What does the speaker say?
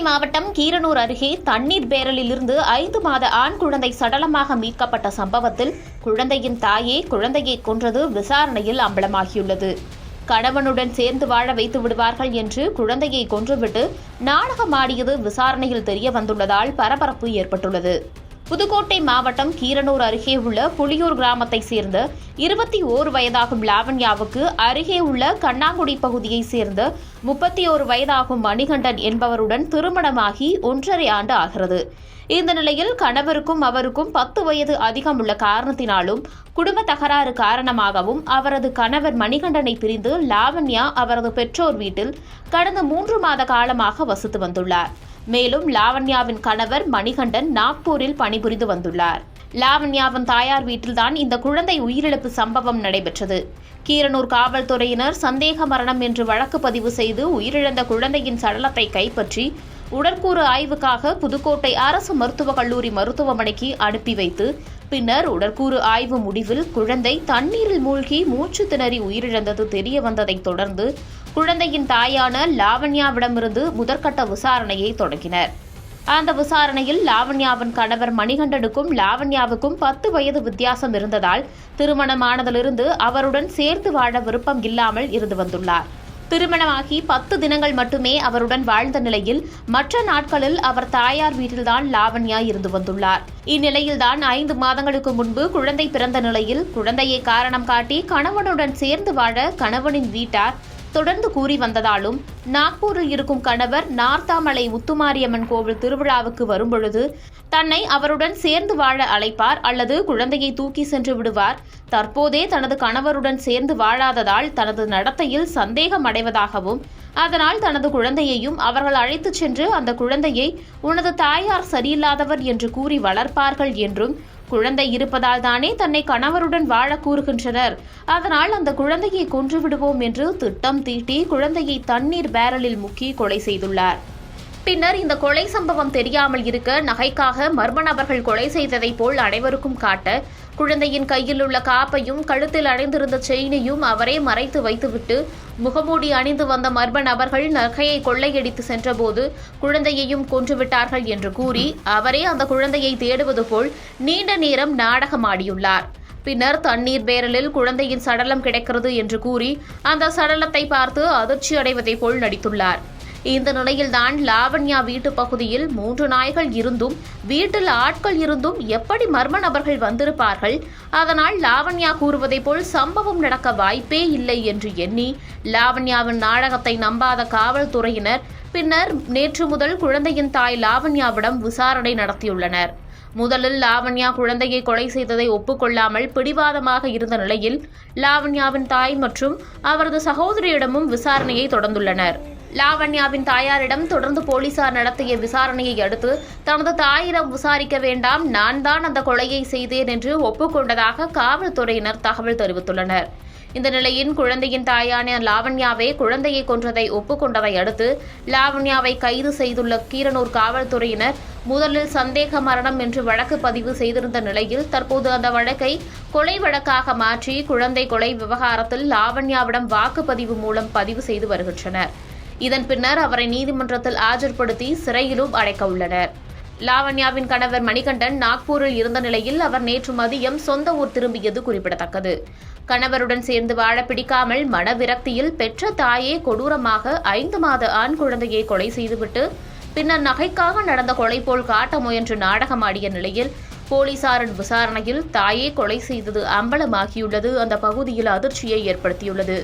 மாவட்டம் கீரனூர் அருகே தண்ணீர் பேரலிலிருந்து 5 மாத ஆண் குழந்தை சடலமாக மீட்கப்பட்ட சம்பவத்தில் குழந்தையின் தாயே குழந்தையை கொன்றது விசாரணையில் அம்பலமாகியுள்ளது. கணவனுடன் சேர்ந்து வாழ வைத்து விடுவார்கள் என்று குழந்தையை கொன்றுவிட்டு நாடகமாடியது விசாரணையில் தெரிய வந்துள்ளதால் பரபரப்பு ஏற்பட்டுள்ளது. புதுக்கோட்டை மாவட்டம் கீரனூர் அருகே உள்ள புலியூர் கிராமத்தைச் சேர்ந்த 21 வயதாகும் லாவண்யாவுக்கு அருகே உள்ள கண்ணாங்குடி பகுதியைச் சேர்ந்த 31 வயதாகும் மணிகண்டன் என்பவருடன் திருமணமாகி 1.5 ஆண்டு ஆகிறது. இந்த நிலையில் கணவருக்கும் அவருக்கும் 10 வயது அதிகம் உள்ள காரணத்தினாலும் குடும்ப தகராறு காரணமாகவும் அவரது கணவர் மணிகண்டனை பிரிந்து லாவண்யா அவரது பெற்றோர் வீட்டில் கடந்த 3 மாத காலமாக வசித்து வந்துள்ளார். மேலும் லாவண்யாவின் கணவர் மணிகண்டன் நாக்பூரில் பணிபுரிந்து வந்துள்ளார். லாவண்யாவின் தாயார் வீட்டில்தான் இந்த குழந்தை உயிரிழப்பு சம்பவம் நடைபெற்றது. கீரனூர் காவல்துறையினர் சந்தேக மரணம் என்று வழக்கு பதிவு செய்து உயிரிழந்த குழந்தையின் சடலத்தை கைப்பற்றி உடற்கூறு ஆய்வுக்காக புதுக்கோட்டை அரசு மருத்துவக் கல்லூரி மருத்துவமனைக்கு அனுப்பி வைத்து பின்னர் உடற்கூறு ஆய்வு முடிவில் குழந்தை தண்ணீரில் மூழ்கி மூச்சு திணறி உயிரிழந்தது தெரிய வந்ததைத் தொடர்ந்து குழந்தையின் தாயான லாவண்யாவிடமிருந்து முதற்கட்ட விசாரணையை தொடங்கினர். அந்த விசாரணையில் லாவண்யாவின் கணவர் மணிகண்டனுக்கும் லாவண்யாவுக்கும் 10 வயது வித்தியாசம் இருந்ததால் திருமணமானதிலிருந்து அவருடன் சேர்த்து வாழ விருப்பம் இல்லாமல் இருந்து வந்துள்ளார். திருமணமாகி 10 தினங்கள் மட்டுமே அவருடன் வாழ்ந்த நிலையில் மற்ற நாட்களில் அவர் தாயார் வீட்டில்தான் லாவண்யா இருந்து வந்துள்ளார். இந்நிலையில்தான் 5 மாதங்களுக்கு முன்பு குழந்தை பிறந்த நிலையில் குழந்தையை காரணம் காட்டி கணவனுடன் சேர்ந்து வாழ கணவனின் வீட்டார் தொடர்ந்து கூறி வந்ததாலும் நாக்பூரில் இருக்கும் கணவர் நார்த்தாமலை முத்துமாரியம்மன் கோவில் திருவிழாவுக்கு வரும்பொழுது தன்னை அவருடன் சேர்ந்து வாழ அழைப்பார் அல்லது குழந்தையை தூக்கி சென்று விடுவார். தற்போதே தனது கணவருடன் சேர்ந்து வாழாததால் தனது நடத்தையில் சந்தேகம் அடைவதாகவும் அதனால் தனது குழந்தையையும் அவர்கள் அழைத்துச் சென்று அந்த குழந்தையை உனது தாயார் சரியில்லாதவர் என்று கூறி வளர்ப்பார்கள் என்றும் குழந்தை இருப்பதால் தானே தன்னை கணவருடன் வாழ கூறுகின்றனர், அதனால் அந்த குழந்தையை கொன்றுவிடுவோம் என்று திட்டம் தீட்டி குழந்தையை தண்ணீர் பேரலில் முக்கி கொலை செய்துள்ளார். பின்னர் இந்த கொலை சம்பவம் தெரியாமல் இருக்க நகைக்காக மர்ம நபர்கள் கொலை செய்ததைப் போல் அனைவருக்கும் காட்ட குழந்தையின் கையில் உள்ள காப்பையும் கழுத்தில் அணிந்திருந்த செயினையும் அவரே மறைத்து வைத்துவிட்டு முகமூடி அணிந்து வந்த மர்ம நபர்கள் நகையை கொள்ளையடித்து சென்றபோது குழந்தையையும் கொன்றுவிட்டார்கள் என்று கூறி அவரே அந்த குழந்தையை தேடுவது போல் நீண்ட நேரம் நாடகமாடியுள்ளார். பின்னர் தண்ணீர் பேரலில் குழந்தையின் சடலம் கிடைக்கிறது என்று கூறி அந்த சடலத்தை பார்த்து அதிர்ச்சி அடைவதைப் போல் நடித்துள்ளார். இந்த நிலையில்தான் லாவண்யா வீட்டு பகுதியில் 3 நாய்கள் இருந்தும் வீட்டில் ஆட்கள் இருந்தும் எப்படி மர்ம நபர்கள் வந்திருப்பார்கள், அதனால் லாவண்யா கூறுவதைப் போல் சம்பவம் நடக்க வாய்ப்பே இல்லை என்று எண்ணி லாவண்யாவின் நாடகத்தை நம்பாத காவல்துறையினர் பின்னர் நேற்று முதல் குழந்தையின் தாய் லாவண்யாவிடம் விசாரணை நடத்தியுள்ளனர். முதலில் லாவண்யா குழந்தையை கொலை செய்ததை ஒப்புக்கொள்ளாமல் பிடிவாதமாக இருந்த நிலையில் லாவண்யாவின் தாய் மற்றும் அவரது சகோதரியிடமும் விசாரணையை தொடர்ந்துள்ளனர். லாவண்யாவின் தாயாரிடம் தொடர்ந்து போலீசார் நடத்திய விசாரணையை அடுத்து தனது தாயிடம் விசாரிக்க வேண்டாம், நான் தான் அந்த கொலையை செய்தேன் என்று ஒப்புக்கொண்டதாக காவல்துறையினர் தகவல் தெரிவித்துள்ளனர். இந்த நிலையில் குழந்தையின் தாயான லாவண்யாவே குழந்தையை கொன்றதை ஒப்புக்கொண்டதை அடுத்து லாவண்யாவை கைது செய்துள்ள கீரனூர் காவல்துறையினர் முதலில் சந்தேக மரணம் என்று வழக்கு பதிவு செய்திருந்த நிலையில் தற்போது அந்த வழக்கை கொலை வழக்காக மாற்றி குழந்தை கொலை விவகாரத்தில் லாவண்யாவிடம் வாக்குப்பதிவு மூலம் பதிவு செய்து வருகின்றனர். இதன் பின்னர் அவரை நீதிமன்றத்தில் ஆஜர்படுத்தி சிறையிலும் அடைக்க உள்ளனர். லாவண்யாவின் கணவர் மணிகண்டன் நாக்பூரில் இருந்த நிலையில் அவர் நேற்று மதியம் சொந்த ஊர் திரும்பியது குறிப்பிடத்தக்கது. கணவருடன் சேர்ந்து வாழ பிடிக்காமல் மனவிரக்தியில் பெற்ற தாயே கொடூரமாக 5 மாத ஆண் குழந்தையை கொலை செய்துவிட்டு பின்னர் நகைக்காக நடந்த கொலை போல் காட்ட முயன்று நாடகமாடிய நிலையில் போலீசாரின் விசாரணையில் தாயே கொலை செய்தது அம்பலமாகியுள்ளது அந்த பகுதியில் அதிர்ச்சியை ஏற்படுத்தியுள்ளது.